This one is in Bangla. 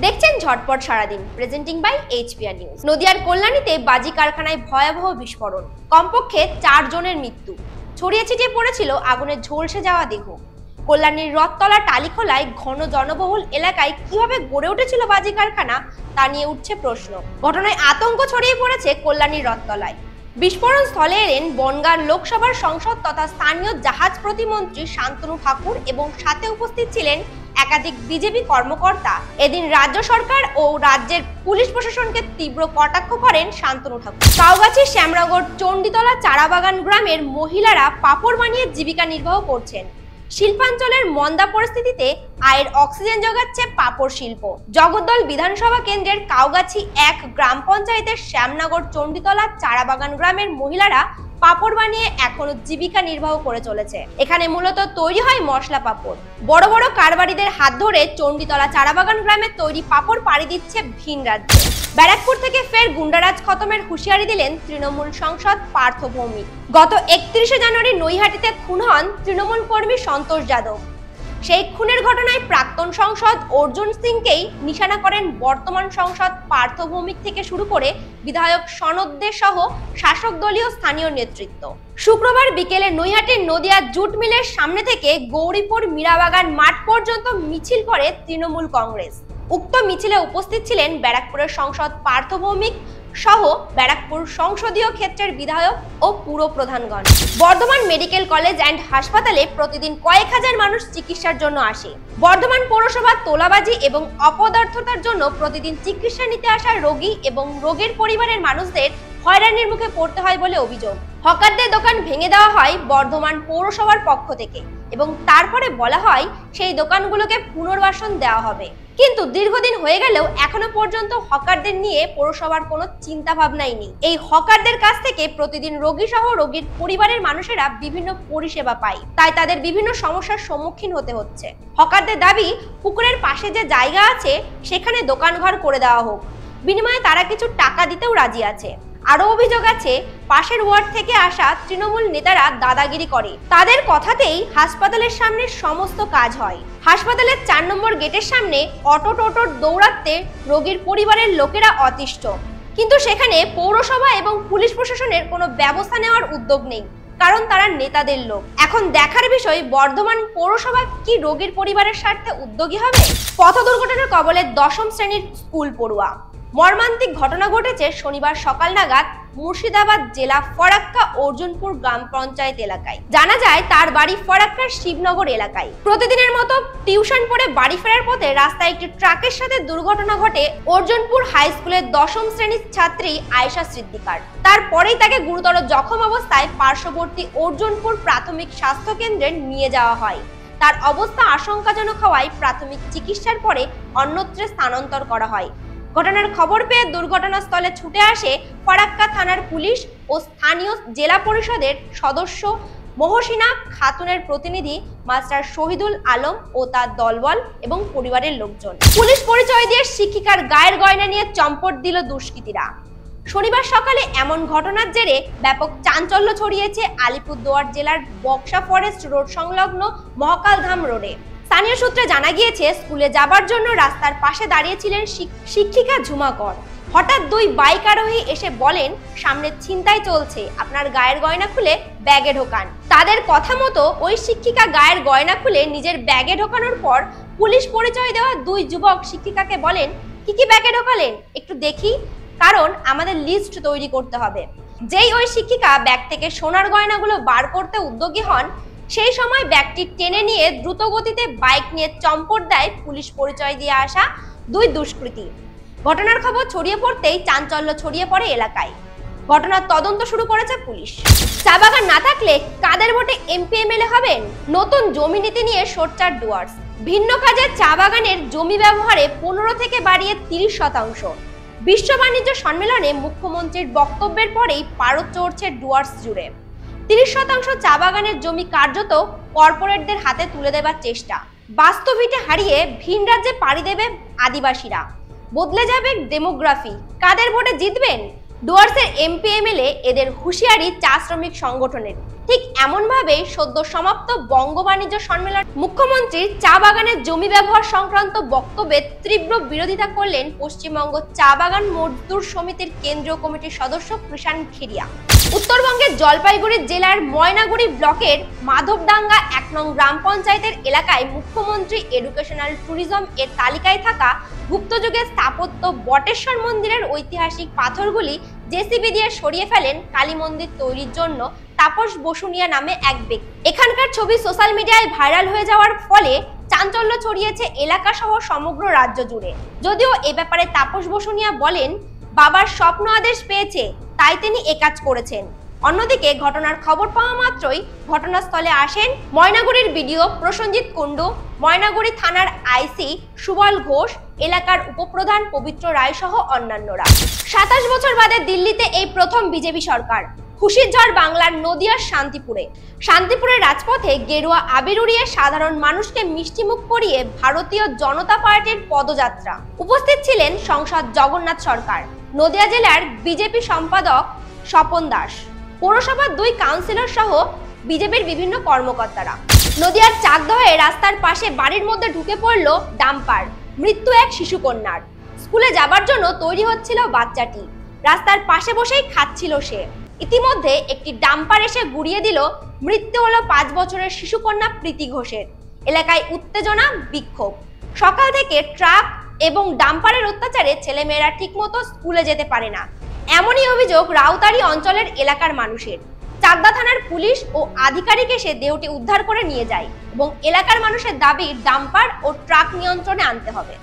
দেখছেন ঝটপট সারাদিন, প্রেজেন্টিং বাই এইচপিআর নিউজ। নদিয়ার কল্যাণীতে বাজি কারখানায় ভয়াবহ বিস্ফোরণ, কমপক্ষে 4 জনের মৃত্যু। ছড়িয়ে ছিটিয়ে পড়েছিল আগুনে ঝলসে যাওয়া দেহ। কল্যাণীর রথতলা টালিখোলায় ঘন জনবহুল এলাকায় কিভাবে গড়ে উঠেছিল বাজি কারখানা তা নিয়ে উঠছে প্রশ্ন। ঘটনায় আতঙ্ক ছড়িয়ে পড়েছে কল্যাণীর রথতলায়। বিস্ফোরণ স্থলে এলেন বনগাঁ লোকসভার সংসদ তথা স্থানীয় জাহাজ প্রতিমন্ত্রী শান্তনু ঠাকুর এবং সাথে উপস্থিত ছিলেন একাধিক বিজেপি কর্মকর্তা। এদিন রাজ্য সরকার ও রাজ্যের পুলিশ প্রশাসনকে তীব্র কটাক্ষ করেন শান্তনু ঠাকুর। কাউগাছির শ্যামনগর চণ্ডীতলা চারাবাগান গ্রামের মহিলারা পাপড় বানিয়ে জীবিকা নির্বাহ করছেন। শিল্পাঞ্চলের মন্দা পরিস্থিতিতে আয়ের অক্সিজেন যোগাচ্ছে পাপড় শিল্প। জগদ্দল বিধানসভা কেন্দ্রের কাউগাছি 1 গ্রাম পঞ্চায়েতের শ্যামনগর চণ্ডীতলা চারাবাগান গ্রামের মহিলারা পাপড় বানিয়ে এখনো জীবিকা নির্বাহ করে চলেছে। এখানে মূলত তৈরি হয় মশলা পাপড়। বড় বড় কারবারিদের হাত ধরে চণ্ডীতলা চারাবাগান গ্রামে তৈরি পাপড় পাড়ি দিচ্ছে ভিন রাজ্যে। ব্যারাকপুর থেকে ফের গুন্ডারাজ খতমের হুঁশিয়ারি দিলেন তৃণমূল সাংসদ পার্থ ভৌমিক। গত 31শে জানুয়ারি নৈহাটিতে খুন হন তৃণমূল কর্মী সন্তোষ যাদব। সেই খুনের ঘটনায় প্রাক্তন সাংসদ অর্জুন সিংকেই নিশানা করেন বর্তমান সাংসদ পার্থ ভৌমিক থেকে শুরু করে বিধায়ক সনদ দে সহ শাসক দলীয় স্থানীয় নেতৃত্ব। শুক্রবার বিকেলে নৈহাটির নদিয়া জুট মিলের সামনে থেকে গৌরীপুর মীরাবাগান মাঠ পর্যন্ত মিছিল করে তৃণমূল কংগ্রেস। উক্ত মিছিলে উপস্থিত ছিলেন ব্যারাকপুরের সাংসদ পার্থ ভৌমিক সহ ব্যারাকপুর সংসদীয় ক্ষেত্রের বিধায়ক ও পুর প্রধানগণ। বর্ধমান মেডিকেল কলেজ অ্যান্ড হাসপাতালে প্রতিদিন কয়েক হাজার মানুষ চিকিৎসার জন্য আসে। বর্ধমান পৌরসভা তোলাবাজি এবং অপদার্থতার জন্য প্রতিদিন চিকিৎসা নিতে আসা রোগী এবং রোগীর পরিবারের মানুষদের হয়রানির মুখে পড়তে হয় বলে অভিযোগ। হকারদের দোকান ভেঙে দেওয়া হয় বর্ধমান পৌরসভার পক্ষ থেকে এবং তারপরে বলা হয় সেই দোকানগুলোকে পুনর্বাসন দেওয়া হবে। কিন্তু দীর্ঘদিন হয়ে গেলেও এখনো পর্যন্ত হকারদের নিয়ে পৌরসভার কোনো চিন্তা ভাবনাই নেই। এই হকারদের কাছ থেকে প্রতিদিন রোগী সহ রোগীর পরিবারের মানুষেরা বিভিন্ন পরিষেবা পায়, তাই তাদের বিভিন্ন সমস্যার সম্মুখীন হতে হচ্ছে। হকারদের দাবি, পুকুরের পাশে যে জায়গা আছে সেখানে দোকানঘর করে দেওয়া হোক, বিনিময়ে তারা কিছু টাকা দিতেও রাজি আছে। আরো অভিযোগ আছে, পাশের ওয়ার্ড থেকে আসা তৃণমূল নেতারা দাদাগিরি করে। তাদের কথাতেই হাসপাতালের সামনে সমস্ত কাজ হয়। হাসপাতালের 4 নম্বর গেটের সামনে অটো টোটোর দৌড়াতে রোগীর পরিবারের লোকেরা অতিষ্ঠ, কিন্তু সেখানে পৌরসভা এবং পুলিশ প্রশাসনের কোনো ব্যবস্থা নেওয়ার উদ্যোগ নেই, কারণ তারা নেতাদের লোক। এখন দেখার বিষয়, বর্ধমান পৌরসভা কি রোগীর পরিবারের স্বার্থে উদ্যোগী হবে? পথ দুর্ঘটনার কবলে 10ম শ্রেণীর স্কুল পড়ুয়া। মর্মান্তিক ঘটনা ঘটেছে শনিবার সকাল নাগাদ মুর্শিদাবাদ জেলা ফরাক্কা অর্জুনপুর গ্রাম পঞ্চায়েত এলাকায়। জানা যায় তার বাড়ি ফরাক্কার শিবনগর এলাকায়। প্রতিদিনের মতো টিউশন পড়ে বাড়ি ফেরার পথে রাস্তায় একটি ট্রাকের সাথে দুর্ঘটনা ঘটে অর্জুনপুর হাই স্কুলের 10ম শ্রেণীর ছাত্রী আয়েশা সিদ্দিকার। তারপরেই তাকে গুরুতর জখম অবস্থায় পার্শ্ববর্তী অর্জুনপুর প্রাথমিক স্বাস্থ্য কেন্দ্রে নিয়ে যাওয়া হয়। তার অবস্থা আশঙ্কাজনক হওয়ায় প্রাথমিক চিকিৎসার পরে অন্যত্র স্থানান্তর করা হয়। ঘটনার খবর পেয়ে দুর্ঘটনাস্থলে ছুটে আসে ফরাক্কা থানার পুলিশ ও স্থানীয় জেলা পরিষদের সদস্য মহসিনা খাতুনের প্রতিনিধি মাস্টার শহীদুল আলম ও তার দলবল এবং পরিবারের লোকজন। পুলিশ পরিচয় দিয়ে শিক্ষিকার গায়ের গয়না নিয়ে চম্পট দিল দুষ্কৃতীরা। শনিবার সকালে এমন ঘটনার জেরে ব্যাপক চাঞ্চল্য ছড়িয়েছে আলিপুরদুয়ার জেলার বক্সা ফরেস্ট রোড সংলগ্ন মহাকালধাম রোডে। স্থানীয় সূত্রে জানা গিয়েছে, স্কুলে যাবার জন্য রাস্তার পাশে দাঁড়িয়েছিলেন শিক্ষিকা ঝুমা কর। হঠাৎ 2 বাইক আরোহী এসে বলেন, সামনে ছিনতাই চলছে, আপনার গায়ের গয়না খুলে ব্যাগে ঢোকান। তাদের কথা মতো ওই শিক্ষিকা গায়ের গয়না খুলে নিজের ব্যাগে ঢোকানোর পর পুলিশ পরিচয় দেওয়া 2 যুবক শিক্ষিকাকে বলেন, কি ব্যাগে ঢোকালেন একটু দেখি, কারণ আমাদের লিস্ট তৈরি করতে হবে। যেই ওই শিক্ষিকা ব্যাগ থেকে সোনার গয়নাগুলো বার করতে উদ্যোগী হন, সেই সময় ব্যাগটি টেনে নিয়ে দ্রুত গতিতে বাইক নিয়ে চম্পট দেয় পুলিশ পরিচয় দিয়ে আসা 2 দুষ্কৃতী। ঘটনার খবর ছড়িয়ে পড়তেই চাঞ্চল্য ছড়িয়ে পড়ে এলাকায়। ঘটনার তদন্ত শুরু করেছে পুলিশ। চা বাগান না থাকলে কাদের ভোটে এমপি এমএলএ হবেন? নতুন জমি নীতি নিয়ে সোচ্চার ডুয়ার্স। ভিন্ন কাজে চা বাগানের জমি ব্যবহারে 15 থেকে বাড়িয়ে 30%। বিশ্ব বাণিজ্য সম্মেলনে মুখ্যমন্ত্রীর বক্তব্যের পরেই পারদ চড়ছে ডুয়ার্স জুড়ে। 30% চা বাগানের জমি কার্যত কর্পোরেটদের হাতে তুলে দেবার চেষ্টা। বাস্তবিতে হারিয়ে ভিন রাজ্যে পাড়ি দেবে আদিবাসীরা। বদলে যাবে ডেমোগ্রাফি। কাদের ভোটে জিতবেন? ডুয়ার্সের এমপি এমএলএ এদের হুঁশিয়ারি চা শ্রমিক সংগঠনের। ঠিক এমনভাবে সদ্য সমাপ্ত বঙ্গ বাণিজ্য সম্মেলন মুখ্যমন্ত্রীর চা বাগানের জমি ব্যবহার সংক্রান্ত বক্তব্যের তীব্র বিরোধিতা করলেন পশ্চিমবঙ্গ চা বাগান মজদুর সমিতির কেন্দ্রীয় কমিটির সদস্য কৃষাণ খেরিয়া। উত্তরবঙ্গের জলপাইগুড়ি জেলার ময়নাগুড়ি ব্লকের মাধবডাঙ্গা ১ নং গ্রাম পঞ্চায়েতের এলাকায় মুখ্যমন্ত্রী এডুকেশনাল ট্যুরিজম এর তালিকায় থাকা গুপ্তযুগের স্থাপত্য বটেশ্বর মন্দিরের ঐতিহাসিক পাথরগুলি জেসিবি দিয়ে সরিয়ে ফেলেন কালী মন্দির তৈরির জন্য তাপস বসুনিয়া নামে এক ব্যক্তি। এখানকার ছবি সোশ্যাল মিডিয়ায় ভাইরাল হয়ে যাওয়ার ফলে চাঞ্চল্য ছড়িয়েছে এলাকা সহ সমগ্র রাজ্য জুড়ে। যদিও এ ব্যাপারে তাপস বসুনিয়া বলেন, বাবার স্বপ্ন আদেশ পেয়েছে, তাই তিনি এ কাজ করেছেন। অন্যদিকে ঘটনার খবর পাওয়া মাত্রই ঘটনাস্থলে আসেন ময়নাগুড়ির বিডিও প্রসেনজিৎ কুণ্ডু, ময়নাগুড়ি থানার আইসি সুবল ঘোষ, এলাকার উপপ্রধান পবিত্র রায় সহ অন্যান্যরা। ২৭ বছর বাদে দিল্লিতে এই প্রথম বিজেপি সরকার। খুশির ঝড় বাংলার নদিয়ার শান্তিপুরের রাজপথে গেরুয়া আবির উড়িয়ে সাধারণ মানুষকে মিষ্টিমুখ করিয়ে ভারতীয় জনতা পার্টির পদযাত্রা। উপস্থিত ছিলেন সংসদ জগন্নাথ সরকার, নদিয়া জেলার বিজেপি সম্পাদক স্বপন দাস, পৌরসভার ২ কাউন্সিলর সহ বিজেপির বিভিন্ন কর্মকর্তারা। নদিয়ার চাকদহে রাস্তার পাশে বাড়ির মধ্যে ঢুকে পড়ল ডাম্পার, মৃত্যু এক শিশুকন্যার। স্কুলে যাবার জন্য তৈরি হচ্ছিল বাচ্চাটি, রাস্তার পাশে বসেই খাচ্ছিল সে। ইতিমধ্যে একটি ডাম্পার এসে গুড়িয়ে দিল। মৃত্যু হলো ৫ বছরের শিশুকন্যা প্রীতি ঘোষের। এলাকায় উত্তেজনা, বিক্ষোভ। সকাল থেকে ট্রাক এবং ডাম্পারের অত্যাচারে ছেলেমেয়েরা ঠিকমতো স্কুলে যেতে পারে না, এমনই অভিযোগ রাউতারি অঞ্চলের এলাকার মানুষের। চাকদা থানার পুলিশ ও আধিকারিক এসে দেহটি উদ্ধার করে নিয়ে যায় এবং এলাকার মানুষের দাবি ডাম্পার ও ট্রাক নিয়ন্ত্রণে আনতে হবে।